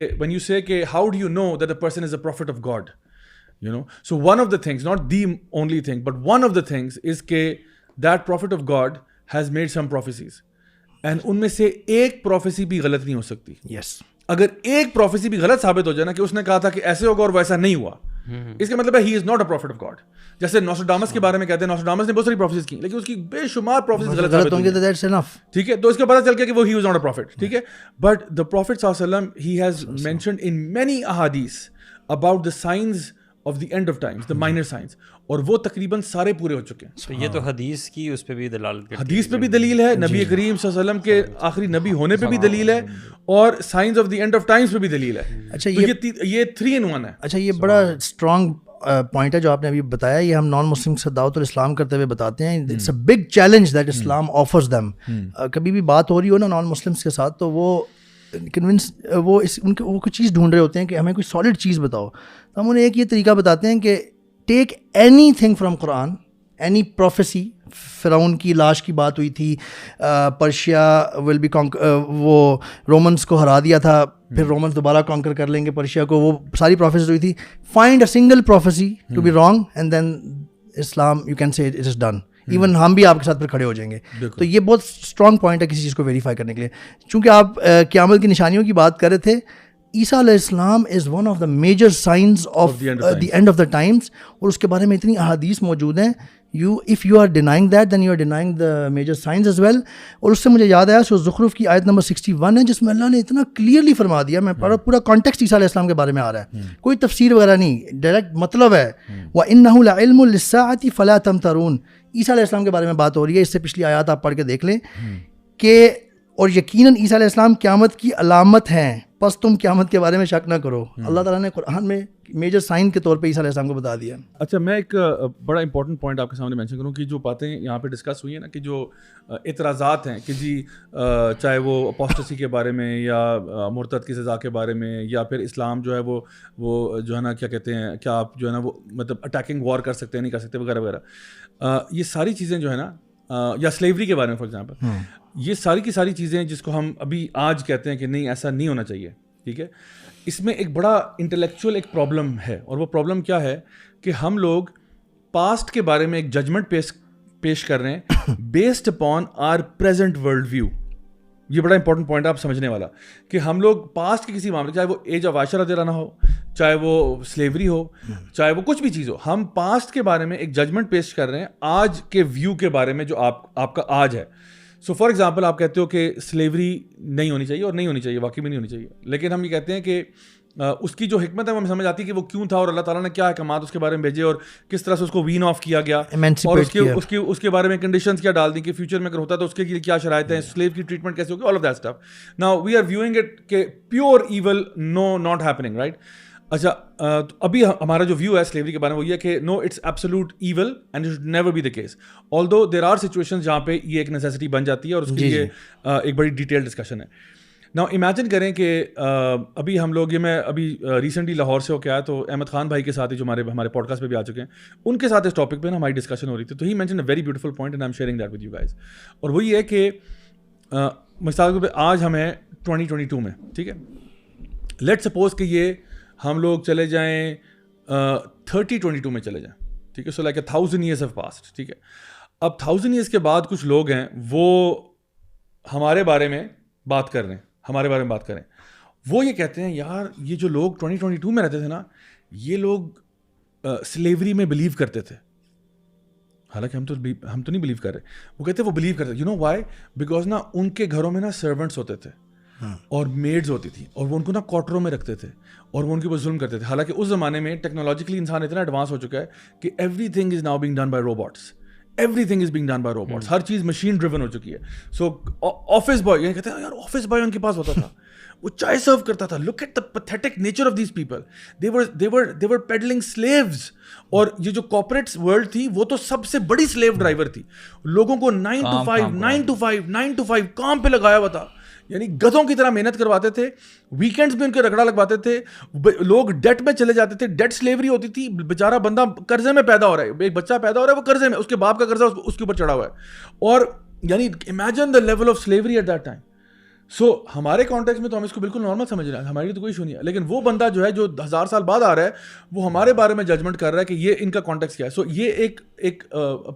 when you say کہ how do you know that a person is a prophet of God, you know, so one of the things, not the only thing, but one of the things is کہ that prophet of God has made some prophecies and ان میں سے ایک prophecy بھی غلط نہیں ہو سکتی. yes. اگر ایک prophecy بھی غلط ثابت ہو جائے نا کہ اس نے کہا تھا کہ ایسے ہوگا اور ویسا نہیں ہوا, اس کا مطلب ہے he is not a prophet of God. جیسے نوسٹرڈامس کے بارے میں کہتے ہیں نوسٹرڈامس نے بہت ساری پروفیسیز کی لیکن اس کی بے شمار پروفیسیز غلط ثابت ہوئی ہیں, ٹھیک ہے, تو اس کا پتہ چل گیا کہ وہ he was not a prophet, ٹھیک ہے. بٹ the Prophet صلی اللہ علیہ وسلم he has mentioned in many ahadith about the signs of the end of times, the minor signs, اور وہ تقریباً سارے پورے ہو چکے ہیں. تو یہ تو حدیث کی اس پہ بھی دلالت کرتی ہے, حدیث پہ بھی دلیل ہے, نبی کریم صلی اللہ علیہ وسلم کے آخری نبی ہونے پہ بھی دلیل ہے, اور science of the end of Times پہ بھی دلیل ہے. اچھا یہ 3 in 1 ہے. اچھا یہ بڑا اسٹرانگ پوائنٹ ہے جو آپ نے ابھی بتایا. یہ ہم نان مسلم سے دعوت الاسلام کرتے ہوئے بتاتے ہیں it's a big challenge that Islam offers them. کبھی بھی بات ہو رہی ہو نا نان مسلمس کے ساتھ تو وہ کنونس وہ کوئی چیز ڈھونڈ رہے ہوتے ہیں کہ ہمیں کوئی سالڈ چیز بتاؤ, تو ہم انہیں ایک یہ طریقہ بتاتے ہیں کہ take any thing from Quran, any prophecy. فرعون کی لاش کی بات ہوئی تھی, پرشیا ول بی وہ رومنس کو ہرا دیا تھا, پھر رومنس دوبارہ کانکر کر لیں گے پرشیا کو, وہ ساری پروفیسیز ہوئی تھی. Find a single prophecy to be wrong and then Islam you can say it is done. Even ہم بھی آپ کے ساتھ پھر کھڑے ہو جائیں گے. تو یہ بہت اسٹرانگ پوائنٹ ہے کسی چیز کو ویریفائی کرنے کے لیے. چونکہ آپ قیامت کی نشانیوں کی بات کر رہے تھے, عیسیٰ علیہ السلام is one of the major signs of the end of the times, اور اس کے بارے میں اتنی احادیث موجود ہیں. if you are denying that then you are denying the major signs as well. اور اس سے مجھے یاد آیا سو زخرف کی آیت نمبر 61 ہے جس میں اللہ نے اتنا کلیئرلی فرما دیا, میں پورا کانٹیکسٹ عیسیٰ علیہ السلام کے بارے میں آ رہا ہے, کوئی تفسیر وغیرہ نہیں, ڈائریکٹ مطلب ہے وَإِنَّهُ لَعِلْمٌ لِلسَّاعَةِ فَلَا تَمْتَرُونَ. عیسیٰ علیہ السلام کے بارے میں بات ہو رہی ہے, اس سے پچھلی آیات آپ پڑھ کے دیکھ لیں کہ اور یقیناً عیسیٰ علیہ السلام قیامت کی علامت ہیں, پس تم قیامت کے بارے میں شک نہ کرو. اللہ تعالیٰ نے قرآن میں میجر سائن کے طور پہ عیسیٰ علیہ السلام کو بتا دیا. اچھا میں ایک بڑا امپورٹنٹ پوائنٹ آپ کے سامنے مینشن کروں کہ جو باتیں یہاں پہ ڈسکس ہوئی ہیں نا, کہ جو اعتراضات ہیں کہ جی چاہے وہ اپوسٹسی کے بارے میں یا مرتد کی سزا کے بارے میں, یا پھر اسلام جو ہے وہ جو ہے نا کیا کہتے ہیں, کیا آپ جو ہے نا وہ مطلب اٹیکنگ وار کر سکتے ہیں نہیں کر سکتے وغیرہ وغیرہ, یہ ساری چیزیں جو ہے نا, یا سلیوری کے بارے میں فار ایگزامپل, یہ ساری کی ساری چیزیں جس کو ہم ابھی آج کہتے ہیں کہ نہیں ایسا نہیں ہونا چاہیے, ٹھیک ہے, اس میں ایک بڑا انٹلیکچوئل ایک پرابلم ہے. اور وہ پرابلم کیا ہے کہ ہم لوگ پاسٹ کے بارے میں ایک ججمنٹ پیش کر رہے ہیں based upon our present world view. یہ بڑا امپورٹنٹ پوائنٹ ہے آپ سمجھنے والا, کہ ہم لوگ پاسٹ کے کسی معاملے, چاہے وہ ایج آف عائشہ رضی اللہ عنہا ہو, چاہے وہ سلیوری ہو, چاہے وہ کچھ بھی چیز ہو, ہم پاسٹ کے بارے میں ایک ججمنٹ پیش کر رہے ہیں آج کے ویو کے بارے میں جو آپ کا آج ہے. سو فار ایگزامپل آپ کہتے ہو کہ سلیوری نہیں ہونی چاہیے, اور نہیں ہونی چاہیے, واقعی میں نہیں ہونی چاہیے, لیکن ہم یہ کہتے ہیں کہ اس کی جو حکمت ہے وہ ہمیں سمجھ آتی ہے کہ وہ کیوں تھا, اور اللہ تعالیٰ نے کیا احکامات اس کے بارے میں بھیجے, اور کس طرح سے اس کو وین آف کیا گیا, اور اس کے بارے میں کنڈیشنز کیا ڈال دی کہ فیوچر میں اگر ہوتا تو اس کے لیے کیا شرائط ہیں, سلیو کی ٹریٹمنٹ کیسے ہوگی, all of that stuff. Now we are viewing it کہ pure evil, no not happening, right. اچھا ابھی ہمارا جو ویو ہے سلیوری کے بارے میں وہ یہ ہے کہ no it's absolute evil and it should never be the case, although there are situations جہاں پہ یہ ایک نیسیسٹی بن جاتی ہے, اور اس کے لیے ایک بڑی ڈیٹیل ڈسکشن ہے. ناؤ امیجن کریں کہ ابھی ہم لوگ, یہ میں ابھی ریسنٹلی لاہور سے ہو کے آیا, تو احمد خان بھائی کے ساتھ جو ہمارے پوڈ کاسٹ پہ بھی آ چکے ہیں, ان کے ساتھ اس ٹاپک پہ نا ہماری ڈسکشن ہو رہی تھی, تو he mention a very beautiful point and I am sharing that with you guys. اور وہ یہ ہے کہ مثال کے طور پہ آج ہمیں 2022 میں, ٹھیک ہے, لیٹ سپوز کہ یہ ہم لوگ چلے جائیں 3022 میں چلے جائیں, ٹھیک ہے, so like 1000 years have passed, ٹھیک ہے. اب 1000 years کے بعد کچھ لوگ ہیں وہ ہمارے بارے میں بات کر رہے ہیں, ہمارے بارے میں بات کریں, وہ یہ کہتے ہیں یار یہ جو لوگ 2022 میں رہتے تھے نا, یہ لوگ سلیوری میں بلیو کرتے تھے, حالانکہ ہم تو نہیں بلیو کر رہے. وہ کہتے ہیں وہ بلیو کرتے, یو نو وائی, بیکاز نا ان کے گھروں میں نا سرونٹس ہوتے تھے اور میڈز ہوتی تھیں, اور وہ ان کو نا کوارٹروں میں رکھتے تھے, اور وہ ان کے اوپر ظلم کرتے تھے. حالانکہ اس زمانے میں ٹیکنالوجیکلی انسان اتنا ایڈوانس ہو چکا ہے کہ everything is now being done by robots, everything is being done by robots, ہر چیز مشین ڈریون ہو چکی ہے. سو آفس بوائے, یعنی کہتے ہیں یار آفس بوائے ان کے پاس ہوتا تھا, وہ چائے سرو کرتا تھا. Look at the pathetic nature of these people, they were peddling slaves. اور یہ جو کارپوریٹ ورلڈ تھی وہ تو سب سے بڑی سلیو ڈرائیور تھی, لوگوں کو 9 to 5 کام پہ لگایا ہوا تھا, یعنی گدھوں کی طرح محنت کرواتے تھے, ویکینڈز میں ان کے رگڑا لگواتے تھے, لوگ ڈیٹ میں چلے جاتے تھے, ڈیٹ سلیوری ہوتی تھی. بیچارہ بندہ قرضے میں پیدا ہو رہا ہے, ایک بچہ پیدا ہو رہا ہے وہ قرضے میں, اس کے باپ کا قرضہ اس کے اوپر چڑھا ہوا ہے, اور یعنی imagine the level of slavery at that time. So ہمارے کانٹیکس میں تو ہم اس کو بالکل نارمل سمجھ رہے ہیں, ہماری تو کوئی ایشو نہیں ہے, لیکن وہ بندہ جو ہے جو 1000 سال بعد آ رہا ہے وہ ہمارے بارے میں ججمنٹ کر رہا ہے کہ یہ ان کا کانٹیکس کیا ہے. سو یہ ایک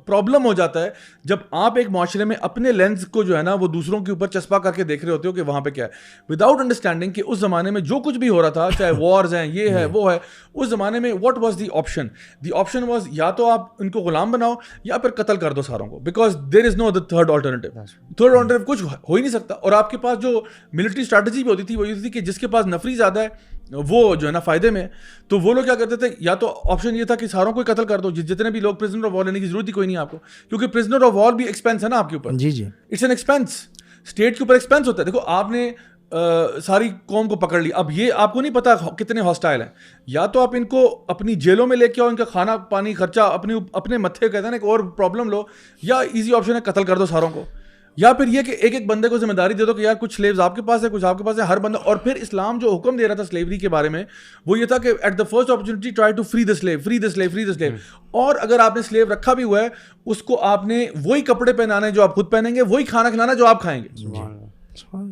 پرابلم ہو جاتا ہے جب آپ ایک معاشرے میں اپنے لینس کو جو ہے نا وہ دوسروں کے اوپر چسپا کر کے دیکھ رہے ہوتے ہو کہ وہاں پہ کیا ہے, وداؤٹ انڈرسٹینڈنگ کہ اس زمانے میں جو کچھ بھی ہو رہا تھا, چاہے وارز ہیں, یہ ہے, وہ ہے, اس زمانے میں what was the option. The option was یا تو آپ ان کو غلام بناؤ یا پھر قتل کر دو ساروں کو, because there is no the third alternative. Third alternative کچھ ہو ہی نہیں سکتا. اور آپ کے پاس جو ملٹری اسٹریٹجی بھی ہوتی تھی وہ یہ تھی کہ جس کے پاس نفری زیادہ ہے وہ جو ہے نا فائدے میں, تو وہ لوگ کیا کرتے تھے, یا تو آپشن یہ تھا کہ ساروں کو قتل کر دو, جتنے بھی لوگ پرزنر آف وار لینے کی ضرورت ہی کوئی نہیں آپ کو, کیونکہ پرزنر آف وار بھی ایکسپینس ہے نا آپ کے اوپر. جی جی, اٹس این ایکسپینس, اسٹیٹ کے اوپر ایکسپینس ہوتا ہے. دیکھو آپ نے ساری قوم کو پکڑ لی, اب یہ آپ کو نہیں پتا کتنے ہاسٹائل ہیں, یا تو آپ ان کو اپنی جیلوں میں لے کے آؤ, ان کا کھانا پانی خرچہ اپنے متھے کہتے ہیں نا ایک اور پرابلم لو, یا ایزی آپشن ہے قتل کر دو ساروں کو, یا پھر یہ کہ ایک ایک بندے کو ذمہ داری دے دو کہ یار کچھ سلیوز آپ کے پاس ہے, کچھ آپ کے پاس ہے, ہر بندہ. اور پھر اسلام جو حکم دے رہا تھا سلیوری کے بارے میں وہ یہ تھا کہ at the first opportunity try to free the slave, free the slave, free the slave. اور اگر آپ نے سلیو رکھا بھی ہوا ہے اس کو آپ نے وہی کپڑے پہنانے جو آپ خود پہنیں گے, وہی کھانا کھلانا جو آپ کھائیں گے.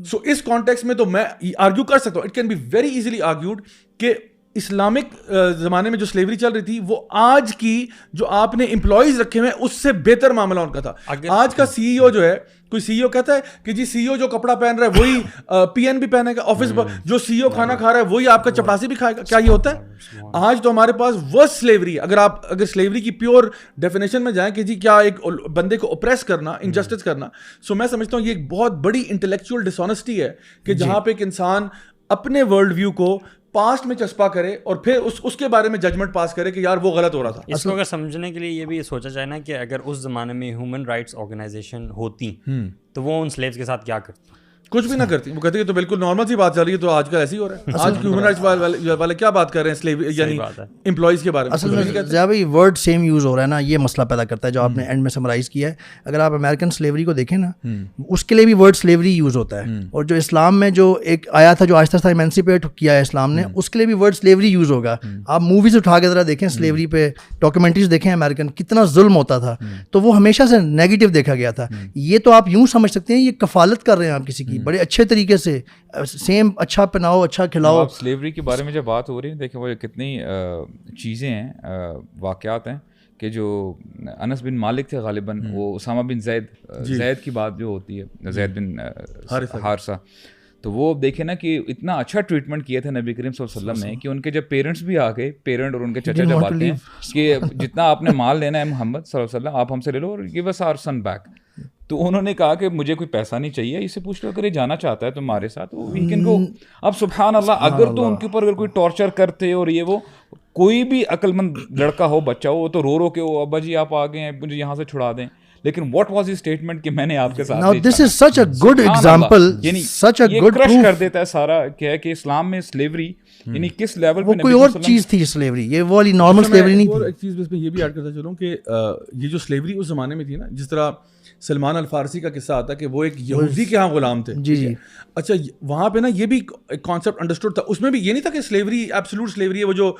سو اس کانٹیکس میں تو میں آرگیو کر سکتا ہوں, it can be very easily argued کہ اسلامک زمانے میں جو سلیوری چل رہی تھی وہ آج کی جو آپ نے امپلائیز رکھے ہوئے اس سے بہتر معاملہ ان کا تھا. آج کا سی ای او جو ہے, کوئی سی ای او کہتا ہے کہ جی سی ای او جو کپڑا پہن رہا ہے وہی پی این بھی پہنے گا آفس پر, جو سی ای او کھانا کھا رہا ہے وہی آپ کا چپڑاسی بھی کھائے گا. کیا یہ ہوتا ہے؟ آج تو ہمارے پاس ورسٹ سلیوری ہے. اگر سلیوری کی پیور ڈیفینیشن میں جائیں کہ جی کیا ایک بندے کو اوپریس کرنا, انجسٹس کرنا, سو میں سمجھتا ہوں یہ ایک بہت بڑی انٹلیکچوئل ڈس آنیسٹی ہے کہ جہاں پہ ایک انسان اپنے ورلڈ ویو کو پاسٹ میں چسپا کرے اور پھر اس کے بارے میں ججمنٹ پاس کرے کہ یار وہ غلط ہو رہا تھا. اس کو اگر سمجھنے کے لیے یہ بھی سوچا جائے نا کہ اگر اس زمانے میں ہیومن رائٹس آرگنائزیشن ہوتی تو وہ ان سلیوز کے ساتھ کیا کرتی؟ کچھ بھی نہ کرتی. وہ کہتی ہے تو بالکل نارمل سی بات چل رہی ہے, تو آج کل ایسے ہی ہو رہا ہے. آج ہیومن رائٹس والے کیا بات کر رہے ہیں سلیو یعنی امپلائیز کے بارے میں. اصل میں زیادہ بھائی ورڈ سیم یوز ہو رہا ہے نا, یہ مسئلہ پیدا کرتا ہے جو آپ نے اینڈ میں سمرائز کیا ہے. اگر آپ امریکن سلیوری کو دیکھیں نا, اس کے لیے بھی ورڈ سلیوری یوز ہوتا ہے, اور جو اسلام میں جو ایک آیا تھا جو آہستہ آہستہ ایمینسیپیٹ کیا ہے اسلام نے, اس کے لیے بھی ورڈ سلیوری یوز ہوگا. آپ موویز اٹھا کے ذرا دیکھیں سلیوری پہ, ڈاکیومنٹریز دیکھیں امریکن, کتنا ظلم ہوتا تھا, تو وہ ہمیشہ سے نیگیٹو دیکھا گیا تھا. یہ تو آپ یوں سمجھ سکتے ہیں یہ کفالت کر رہے ہیں آپ کسی کی بڑے اچھے طریقے سے, سیم اچھا پہناؤ, اچھا کھلاؤ. سلیوری کے بارے میں جب بات ہو رہی ہے, دیکھیں وہ کتنی چیزیں ہیں, واقعات ہیں کہ جو انس بن مالک تھے غالباً, وہ اسامہ بن زید کی بات جو ہوتی ہے, زید بن حارثہ, تو وہ دیکھیں نا کہ اتنا اچھا ٹریٹمنٹ کیا تھا نبی کریم صلی اللہ علیہ وسلم نے کہ ان کے جب پیرنٹس بھی آ گئے, پیرنٹ اور ان کے چچا جب آتے ہیں کہ جتنا آپ نے مال لینا ہے محمد صلی اللہ علیہ وسلم آپ ہم سے لے لو اور گیو اس آور سن بیک, تو انہوں نے کہا کہ مجھے کوئی پیسہ نہیں چاہیے, اسے پوچھ لو اگر یہ جانا چاہتا ہے تمہارے ساتھ وی کین گو. اب سبحان اللہ, اگر تو ان کے اوپر اگر کوئی ٹارچر کرتے اور یہ وہ, کوئی بھی عقل مند لڑکا ہو بچہ ہو, وہ تو رو کے وہ ابا جی آپ آ گئے ہیں مجھے یہاں سے چھڑا دیں. لیکن واٹ واز ہی اسٹیٹمنٹ کہ میں نے آپ کے ساتھ, Now this is such a good example, such a good proof proof کر دیتا ہے سارا کیا ہے کہ اسلام میں سلیوری یعنی کس لیول وہ کوئی اور چیز تھی سلیوری, یہ وہ والی نارمل سلیوری نہیں تھی. ایک چیز اس میں یہ بھی ایڈ کرتا چلوں کہ یہ جو سلیوری اس زمانے میں تھی نا, جس طرح سلمان الفارسی کا قصہ آتا ہے کہ وہ ایک یہودی کے ہاں غلام تھے. جی جی, اچھا وہاں پہ نا یہ بھی ایک کانسیپٹ انڈرسٹوڈ تھا. اس میں بھی یہ نہیں تھا کہ سلیوری ایبسولوٹ سلیوری ہے, وہ جو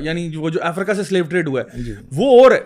یعنی وہ جو افریقہ سے سلیو ٹریڈ ہوا ہے وہ اور ہے.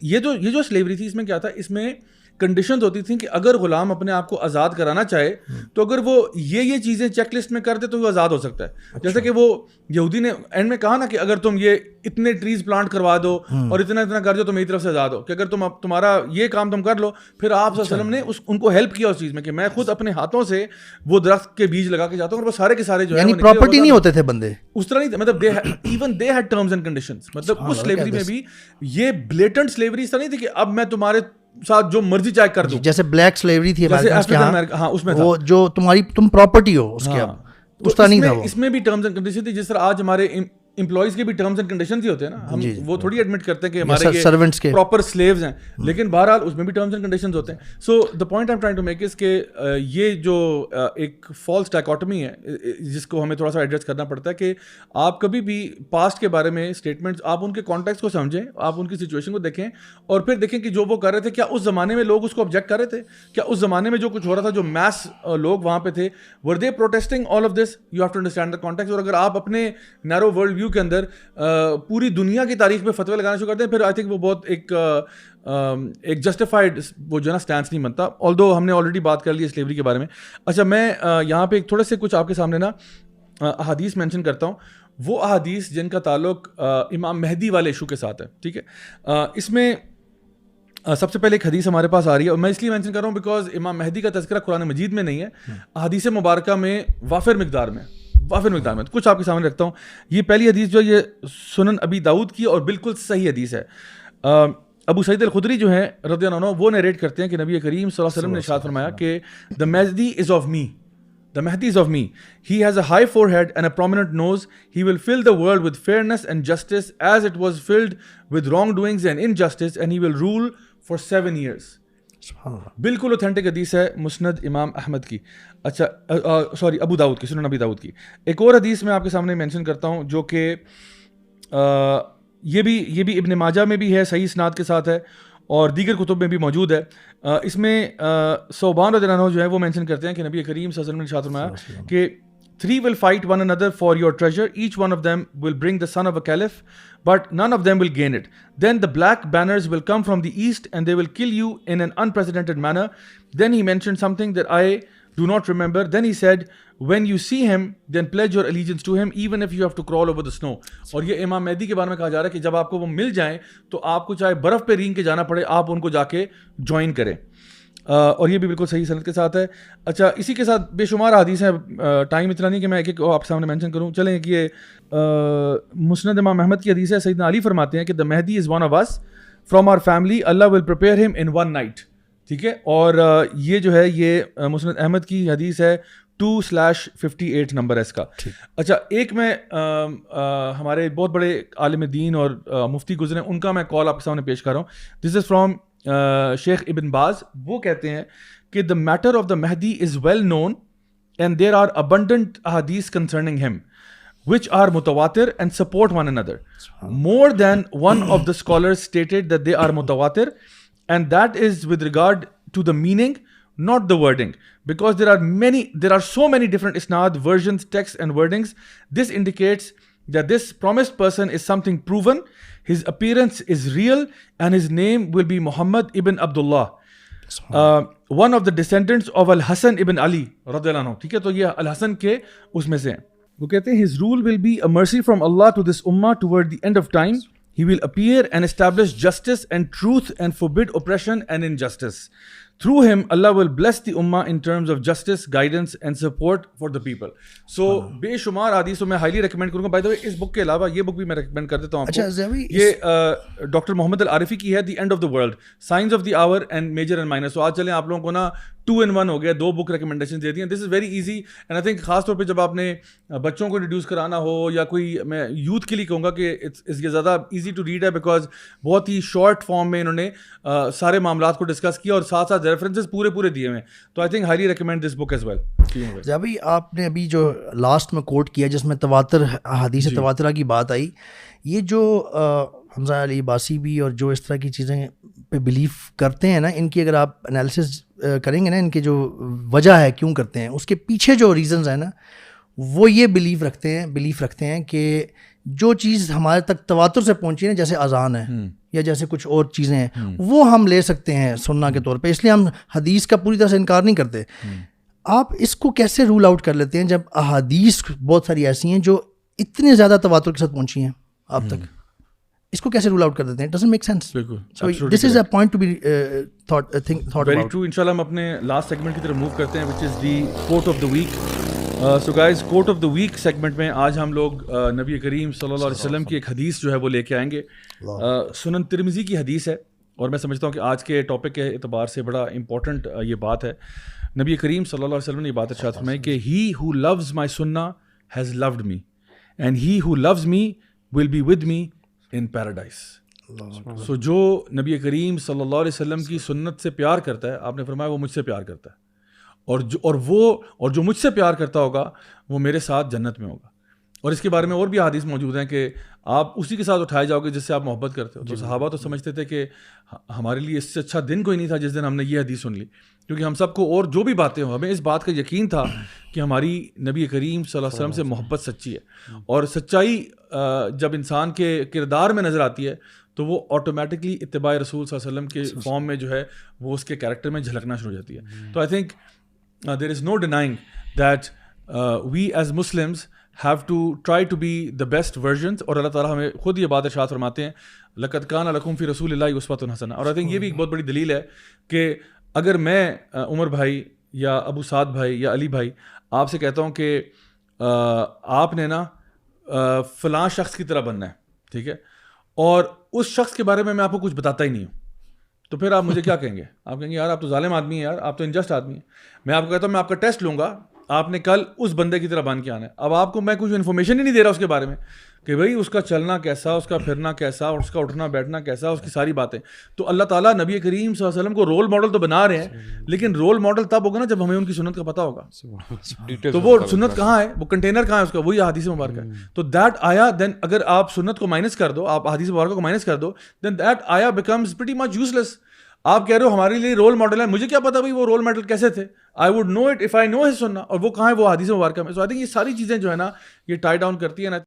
یہ جو سلیوری تھی اس میں کیا تھا, اس میں کنڈیشنز ہوتی تھیں کہ اگر غلام اپنے آپ کو آزاد کرانا چاہے تو اگر وہ یہ چیزیں چیک لسٹ میں کر دے تو وہ آزاد ہو سکتا ہے. جیسے کہ وہ یہودی نے اینڈ میں کہا نا کہ اگر تم یہ اتنے ٹریز پلانٹ کروا دو اور اتنا کر دو تو میری طرف سے آزاد ہو, کہ اگر تمہارا یہ کام تم کر لو. پھر آپ صلی اللہ علیہ وسلم نے ان کو ہیلپ کیا اس چیز میں کہ میں خود اپنے ہاتھوں سے وہ درخت کے بیج لگا کے جاتا ہوں, اور وہ سارے کے سارے جو ہے پراپرٹی نہیں ہوتے تھے بندے اس طرح نہیں تھے, مطلب even they had terms and conditions. مطلب اس سلیوری میں بھی یہ بلیٹنٹ سلیوری اس طرح نہیں تھی کہ اب میں تمہارے ساتھ جو مرضی چیک کر دوں, جیسے بلیک سلیوری تھی ہاں اس میں وہ جو تم پراپرٹی ہو اس کے, اس طرح نہیں تھا. اس میں بھی ٹرمز اینڈ کنڈیشن تھی, جس طرح آج ہمارے امپلائیز کے بھی ٹرمز اینڈ کنڈیشنز ہی ہوتے ہیں نا, ہم وہ تھوڑی ایڈمٹ کرتے ہیں کہ ہمارے سرونٹس کے پراپر سلیوز ہیں, لیکن بہرحال اس میں بھی ٹرمز اینڈ کنڈیشنز ہوتے ہیں. So the point I am trying to make is کہ یہ جو ایک فالس ڈائکاٹمی ہے جس کو ہمیں تھوڑا سا ایڈریس کرنا پڑتا ہے کہ آپ کبھی بھی پاسٹ کے بارے میں اسٹیٹمنٹس آپ ان کے کانٹیکسٹ کو سمجھیں, آپ ان کی سچویشن کو دیکھیں اور پھر دیکھیں کہ جو وہ کر رہے تھے کیا اس زمانے میں لوگ اس کو آبجیکٹ کر رہے تھے, کیا اس زمانے میں جو کچھ ہو رہا تھا جو میس لوگ وہاں پہ تھے were they protesting all of this. You have to understand the context. اور اگر آپ اپنے نیرو ورلڈ ویو انٹرویو کے اندر پوری دنیا کی تاریخ میں فتوے لگانا شروع کرتے ہیں, پھر آئی تھنک وہ بہت ایک جسٹیفائڈ وہ جو ہے نا اسٹینس نہیں بنتا, آلدو ہم نے آلریڈی بات کر لی ہے سلیوری کے بارے میں. اچھا میں یہاں پہ تھوڑے سے کچھ آپ کے سامنے نا احادیث مینشن کرتا ہوں, وہ احادیث جن کا تعلق امام مہدی والے ایشو کے ساتھ ہے, ٹھیک ہے. اس میں سب سے پہلے ایک حدیث ہمارے پاس آ رہی ہے, اور میں اس لیے مینشن کر رہا ہوں بیکاز امام مہدی کا تذکرہ قرآن مجید میں نہیں ہے, احادیث مبارکہ میں وافر مقدار میں کچھ آپ کے سامنے رکھتا ہوں. یہ پہلی حدیث جو یہ سنن ابی داؤد کی اور بالکل صحیح حدیث ہے. ابو سعید الخدری جو ہیں رضی اللہ عنہ وہ نیریٹ کرتے ہیں کہ نبی کریم صلی اللہ علیہ وسلم نے ارشاد فرمایا کہ the Mahdi is of me. The Mahdi is of me. He has a high forehead and a prominent nose. He will fill the world with fairness and justice as it was filled with wrongdoings and injustice, and he will rule for 7 years. بالکل authentic حدیث ہے مسند امام احمد کی. اچھا sorry ابو داؤد کی, سنن ابی داؤد کی. ایک اور حدیث میں آپ کے سامنے مینشن کرتا ہوں جو کہ یہ بھی ابن ماجہ میں بھی ہے, صحیح اسناد کے ساتھ ہے, اور دیگر کتب میں بھی موجود ہے. اس میں صوبان رضی اللہ عنہ جو ہے وہ مینشن کرتے ہیں کہ نبی کریم صلی اللہ علیہ وسلم نے ارشاد فرمایا کہ 3 will fight one another for your treasure. Each one of them will bring the son of a caliph, but none of them will gain it. Then the black banners will come from the east and they will kill you in an unprecedented manner. Then he mentioned something that I do not remember. Then he said, when you see him, then pledge your allegiance to him, even if you have to crawl over the snow. اور یہ امام مہدی کے بارے میں کہا جا رہا ہے کہ جب آپ کو وہ مل جائیں تو آپ کو چاہے برف پہ رینگ کے جانا پڑے, آپ ان کو جا کے جوائن کریں. اور یہ بھی بالکل صحیح سند کے ساتھ ہے. اچھا اسی کے ساتھ بے شمار حدیث ہیں, ٹائم اتنا نہیں کہ میں ایک ایک آپ سامنے مینشن کروں. چلیں کہ یہ مسند امام احمد کی حدیث ہے. سیدنا علی فرماتے ہیں کہ the Mahdi is one of us from our family. Allah will prepare him in one night. ٹھیک ہے, اور یہ جو ہے یہ مسند احمد کی حدیث ہے 2/58 نمبر ہے اس کا. اچھا ایک میں ہمارے بہت بڑے عالم دین اور مفتی گزرے ان کا میں کال آپ کے سامنے پیش کر رہا ہوں. دس از فرام شیخ ابن باز. وہ کہتے ہیں کہ the matter of the Mahdi is well known and there are abundant ahadith concerning him which are mutawatir and support one another. More than one of the scholars stated that they are mutawatir, and that is with regard to the meaning, not the wording, because there are so many different isnad, versions, texts and wordings. This indicates that this promised person is something proven, his appearance is real, and his name will be Muhammad ibn Abdullah, one of the descendants of Al-Hasan ibn Ali رضی اللہ عنہ. ٹھیک ہے, تو یہ الحسن کے اس میں سے ہیں. وہ کہتے ہیں his rule will be a mercy from Allah to this ummah toward the end of time. He will appear and establish justice and truth and forbid oppression and injustice. Through him, Allah will bless the ummah in terms of justice, guidance and support for the people. So, بے شمار حدیثوں میں highly recommend کروں گا. By the way, اس بک کے علاوہ یہ بک بھی میں recommend کر دیتا ہوں آپ کو. یہ ڈاکٹر محمد العارفی کی ہے, The End of the World, Signs of the Hour and Major and Minor. So آج چلیں آپ لوگوں کو نا 2-in-1 ہو گیا, 2 بک ریکمنڈیشن دے دی ہیں. This is very easy and I think خاص طور پہ جب آپ نے بچوں کو انٹروڈیوس کرانا ہو یا کوئی, میں یوتھ کے لیے کہوں گا کہ یہ زیادہ ایزی ٹو ریڈ ہے بیکاز بہت ہی شارٹ فارم میں انہوں نے سارے معاملات کو ڈسکس کیا اور ساتھ ساتھ ریفرنسز پورے دیے ہوئے ہیں. تو I think highly recommend this book as well. ابھی آپ نے ابھی جو لاسٹ میں کوٹ کیا جس میں تواتر حدیث تواترہ کی بات آئی, یہ جو حمزہ علی عباسی بھی اور جو اس طرح کی چیزیں پہ بلیف کرتے ہیں نا, ان کی اگر آپ انالیسس کریں گے نا, ان کی جو وجہ ہے کیوں کرتے ہیں, اس کے پیچھے جو ریزنز ہیں نا, وہ یہ بلیف رکھتے ہیں کہ جو چیز ہمارے تک تواتر سے پہنچی ہے, جیسے اذان ہے یا جیسے کچھ اور چیزیں ہیں, وہ ہم لے سکتے ہیں سننا کے طور پہ, اس لیے ہم حدیث کا پوری طرح سے انکار نہیں کرتے. آپ اس کو کیسے رول آؤٹ کر لیتے ہیں جب احادیث بہت ساری ایسی ہیں جو اتنے زیادہ تواتر کے ساتھ پہنچی ہیں آپ تک, اس کو کیسے رول آؤٹ کر دیتے ہیں؟ Doesn't make sense. This is a point to be thought very true. انشاءاللہ ہم اپنے لاسٹ سیگمنٹ کی طرف موو کرتے ہیں which is the quote of the week. So guys, quote of the week segment میں آج ہم لوگ نبی کریم صلی اللہ علیہ وسلم کی ایک حدیث جو ہے وہ لے کے آئیں گے. سنن ترمذی کی حدیث ہے اور میں سمجھتا ہوں کہ آج کے ٹاپک کے اعتبار سے بڑا امپورٹنٹ یہ بات ہے. نبی کریم صلی اللہ علیہ وسلم نے یہ بات ارشاد فرمائی کہ ہی ہو لوز مائی سنہ has loved me and he who loves me will be with me in paradise. So جو نبی کریم صلی اللہ علیہ وسلم کی سنت سے پیار کرتا ہے, آپ نے فرمایا وہ مجھ سے پیار کرتا ہے, اور جو مجھ سے پیار کرتا ہوگا وہ میرے ساتھ جنت میں ہوگا. اور اس کے بارے میں اور بھی حدیث موجود ہیں کہ آپ اسی کے ساتھ اٹھائے جاؤ گے جس سے آپ محبت کرتے ہو. تو صحابہ تو سمجھتے تھے کہ ہمارے لیے اس سے اچھا دن کوئی نہیں تھا جس دن ہم نے یہ حدیث سن لی کیونکہ ہم سب کو اور جو بھی باتیں ہوں ہمیں اس بات کا یقین تھا کہ ہماری نبی کریم صلی اللہ علیہ وسلم سے محبت سچی ہے, اور سچائی جب انسان کے کردار میں نظر آتی ہے تو وہ آٹومیٹکلی اتباع رسول صلی اللہ علیہ وسلم کے فارم میں جو ہے وہ اس کے کیریکٹر میں جھلکنا شروع ہو جاتی ہے. تو I think there is no denying that we as Muslims have to try to be the best versions, اور اللہ تعالیٰ ہمیں خود یہ بات ارشاد فرماتے ہیں لقد کان لکم فی رسول اللہ اسوۃ حسنہ. اور آئی تھنک یہ بھی ایک بہت بڑی دلیل ہے کہ اگر میں عمر بھائی یا ابو سعد بھائی یا علی بھائی آپ سے کہتا ہوں کہ آپ نے نا فلاں شخص کی طرح بننا ہے, ٹھیک ہے, اور اس شخص کے بارے میں آپ کو کچھ بتاتا ہی نہیں ہوں, تو پھر آپ مجھے کیا کہیں گے؟ آپ کہیں گے یار آپ تو ظالم آدمی ہیں, یار آپ تو انجسٹ آدمی ہیں. میں آپ کو کہتا ہوں میں آپ کا ٹیسٹ لوں گا, آپ نے کل اس بندے کی طرح بن کے آنا ہے. اب آپ کو میں کچھ انفارمیشن ہی نہیں دے رہا اس کے بارے میں کہ بھائی اس کا چلنا کیسا, اس کا پھرنا کیسا, اور اس کا اٹھنا بیٹھنا کیسا, اس کی ساری باتیں. تو اللہ تعالیٰ نبی کریم صلی اللہ علیہ وسلم کو رول ماڈل تو بنا رہے ہیں, لیکن رول ماڈل تب ہوگا نا جب ہمیں ان کی سنت کا پتہ ہوگا. تو وہ سنت کہاں ہے, وہ کنٹینر کہاں ہے اس کا, وہی احادیث مبارکہ ہے. تو دیٹ آیا دین اگر آپ سنت کو مائنس کر دو, آپ احادیث مبارکہ کو مائنس کر دو, دین دیٹ آیا بیکمز پریٹی مچ یوز لیس. آپ کہہ رہے ہو ہمارے لیے رول ماڈل ہے, مجھے کیا پتا بھائی وہ رول ماڈل کیسے تھے, I would know it if I know his سننا, اور وہ کہاں ہے وہ حدیث مبارکہ میں. سو آئی تھنک یہ ساری چیزیں جو ہے نا یہ ٹائی ڈاؤن کرتی ہیں.